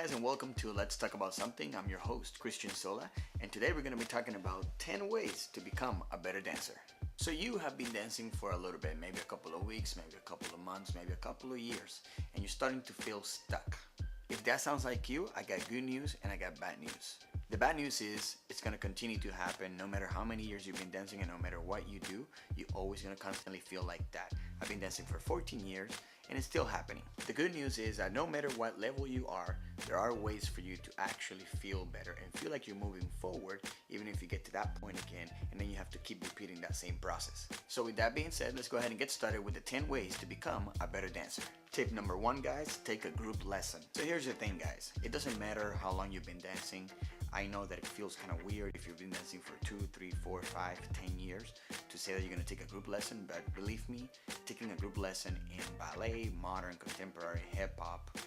guys, and welcome to Let's Talk About Something. I'm your host, Christian Sola, and today we're going to be talking about 10 ways to become a better dancer. So you have been dancing for a little bit, maybe a couple of weeks, maybe a couple of months, maybe a couple of years, and you're starting to feel stuck. If that sounds like you, I got good news and I got bad news. The bad news is it's going to continue to happen no matter how many years you've been dancing, and no matter what you do, you're always going to constantly feel like that. I've been dancing for 14 years and it's still happening. The good news is that no matter what level you are, there are ways for you to actually feel better and feel like you're moving forward, even if you get to that point again, and then you have to keep repeating that same process. So with that being said, let's go ahead and get started with the 10 ways to become a better dancer. Tip number 1, guys, take a group lesson. So here's the thing, guys. It doesn't matter how long you've been dancing. I know that it feels kind of weird if you've been dancing for 2, 3, 4, 5, 10 years to say that you're going to take a group lesson, but believe me, taking a group lesson in ballet, modern, contemporary, hip-hop,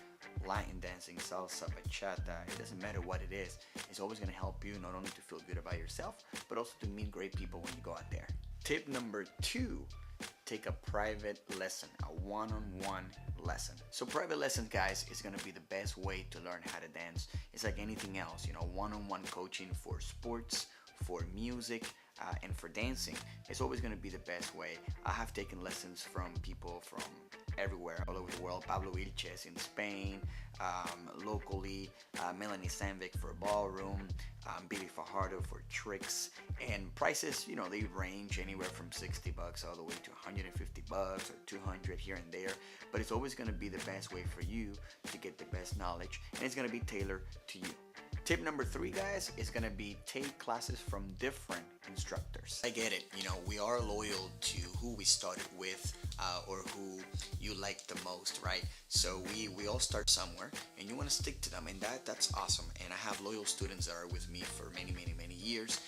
Latin dancing, salsa, bachata, it doesn't matter what it is, it's always going to help you not only to feel good about yourself, but also to meet great people when you go out there. Tip number 2, take a private lesson, a one-on-one lesson. So private lessons, guys, is going to be the best way to learn how to dance. It's like anything else, one-on-one coaching for sports, for music, and for dancing. It's always going to be the best way. I have taken lessons from people from everywhere, all over the world. Pablo Vilches in Spain, locally, Melanie Sandvik for ballroom, Billy Fajardo for tricks, and prices, they range anywhere from $60 all the way to $150 or $200 here and there, but it's always going to be the best way for you to get the best knowledge, and it's going to be tailored to you. Tip number 3, guys, is going to be take classes from different instructors. I get it, we are loyal to who we started with or who you like the most, right? So we all start somewhere and you want to stick to them, and that's awesome. And I have loyal students that are with me for many years,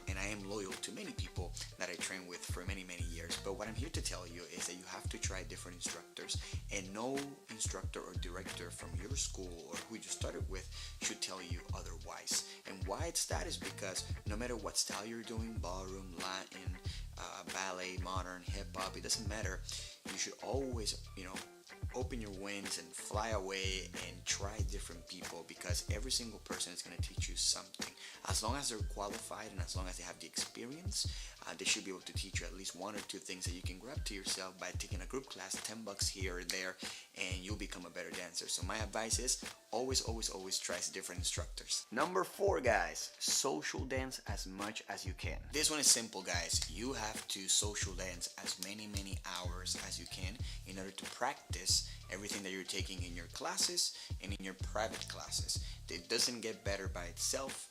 and I am loyal to many people that I train with for many years. But what I'm here to tell you is that you have to try different instructors, and no instructor or director from your school or who you started with should tell you otherwise. And why it's that is because no matter what style you're doing, ballroom, Latin, ballet, modern, hip-hop, it doesn't matter. You should always, open your wings and fly away and try different people, because every single person is going to teach you something. As long as they're qualified and as long as they have the experience, they should be able to teach you at least 1 or 2 things that you can grab to yourself by taking a group class, $10 here or there, and you'll become a better dancer. So my advice is always try different instructors. Number 4, guys, social dance as much as you can. This one is simple, guys. You have to social dance as many hours as you can in order to practice everything that you're taking in your classes and in your private classes. It doesn't get better by itself.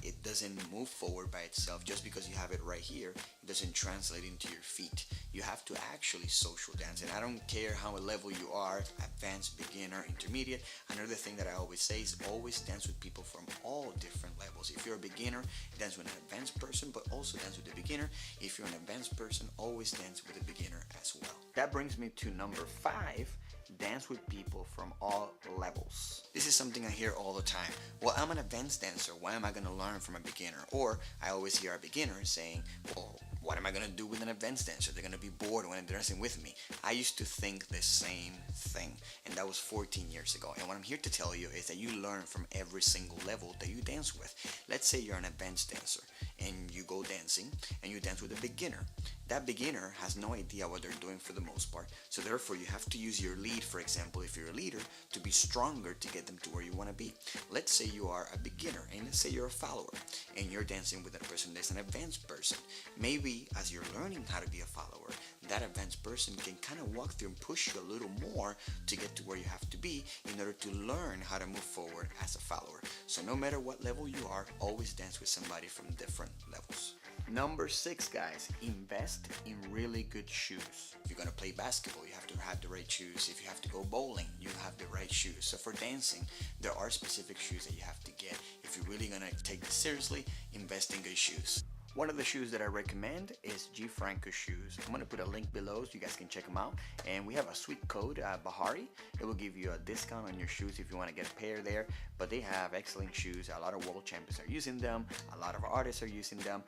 It doesn't move forward by itself. Just because you have it right here, it doesn't translate into your feet. You have to actually social dance, and I don't care how level you are, advanced, beginner, intermediate. Another thing that I always say is always dance with people from all different levels. If you're a beginner, dance with an advanced person, but also dance with the beginner. If you're an advanced person, always dance with a beginner as well. That brings me to number 5. Dance with people from all levels. This is something I hear all the time. Well, I'm an advanced dancer. Why am I going to learn from a beginner? Or I always hear a beginner saying, well, what am I going to do with an advanced dancer? They're going to be bored when they're dancing with me. I used to think the same thing, and that was 14 years ago. And what I'm here to tell you is that you learn from every single level that you dance with. Let's say you're an advanced dancer and you go dancing and you dance with a beginner. That beginner has no idea what they're doing for the most part, so therefore you have to use your lead, for example, if you're a leader, to be stronger to get them to where you want to be. Let's say you are a beginner, and let's say you're a follower, and you're dancing with a person that's an advanced person. Maybe as you're learning how to be a follower, that advanced person can kind of walk through and push you a little more to get to where you have to be in order to learn how to move forward as a follower. So no matter what level you are, always dance with somebody from different levels. Number 6, guys, invest in really good shoes. If you're going to play basketball, you have to have the right shoes. If you have to go bowling, you have the right shoes. So for dancing, there are specific shoes that you have to get. If you're really going to take this seriously, invest in good shoes. One of the shoes that I recommend is G Franco shoes. I'm going to put a link below so you guys can check them out. And we have a sweet code, Bahhari. It will give you a discount on your shoes if you want to get a pair there. But they have excellent shoes. A lot of world champions are using them. A lot of artists are using them.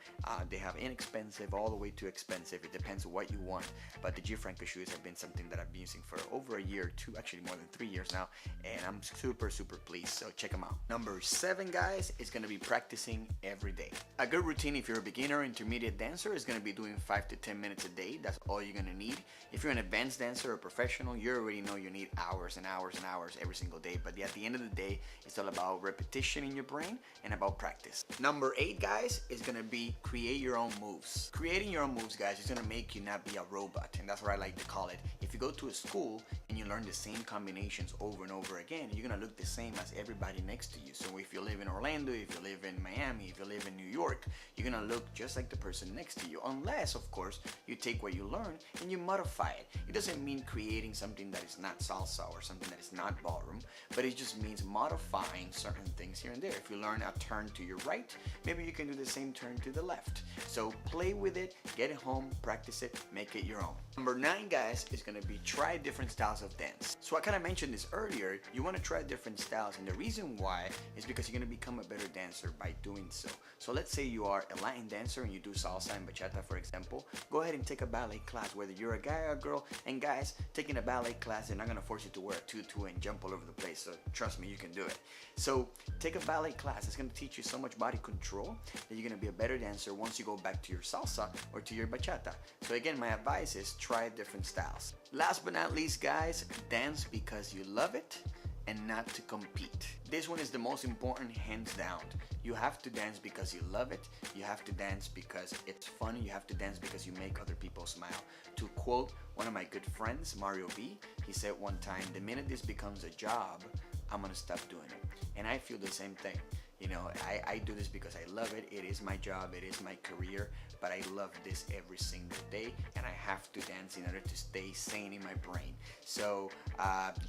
They have inexpensive all the way to expensive. It depends what you want. But the G Franco shoes have been something that I've been using for over a year or two, actually more than 3 years now. And I'm super pleased. So check them out. Number 7, guys, is going to be practicing every day. A good routine if you're a beginner, intermediate dancer is going to be doing 5 to 10 minutes a day. That's all you're going to need. If you're an advanced dancer or professional, you already know you need hours and hours and hours every single day. But at the end of the day, it's all about repetition in your brain and about practice. Number 8, guys, is going to be create your own moves. Creating your own moves, guys, is going to make you not be a robot. And that's what I like to call it. If you go to a school and you learn the same combinations over and over again, you're going to look the same as everybody next to you. So if you live in Orlando, if you live in Miami, if you live in New York, you're going to look just like the person next to you. Unless, of course, you take what you learn and you modify it. It doesn't mean creating something that is not salsa or something that is not ballroom, but it just means modifying certain things here and there. If you learn a turn to your right, maybe you can do the same turn to the left. So play with it, get it home, practice it, make it your own. Number 9, guys, is going to be try different styles of dance. So I kind of mentioned this earlier. You want to try different styles, and the reason why is because you're going to become a better dancer by doing so. So let's say you are a Latin dancer and you do salsa and bachata, for example. Go ahead and take a ballet class, whether you're a guy or a girl. And guys, taking a ballet class, they're not going to force you to wear a tutu and jump all over the place. So trust me, you can do it. So take a ballet class. It's going to teach you so much body control that you're going to be a better dancer once you go back to your salsa or to your bachata. So again, my advice is try different styles. Last but not least, guys, dance because you love it and not to compete. This one is the most important, hands down. You have to dance because you love it. You have to dance because it's fun. You have to dance because you make other people smile. To quote one of my good friends, Mario B, he said one time, the minute this becomes a job, I'm gonna stop doing it. And I feel the same thing. You know, I do this because I love it. It is my job, it is my career, but I love this every single day, and I have to dance in order to stay sane in my brain. So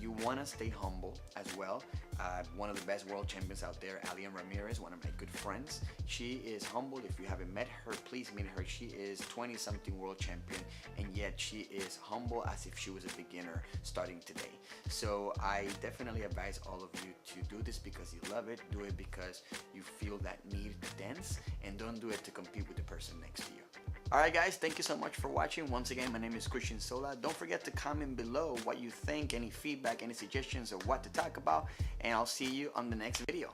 you want to stay humble as well. One of the best world champions out there, Alian Ramirez, one of my good friends, she is humble. If you haven't met her, please meet her. She is 20-something world champion, and yet she is humble as if she was a beginner starting today. So I definitely advise all of you to do this because you love it. Do it because you feel that need to dance, and don't do it to compete with the person next to you. Alright guys, thank you so much for watching. Once again, my name is Christian Sola. Don't forget to comment below what you think, any feedback, any suggestions of what to talk about, and I'll see you on the next video.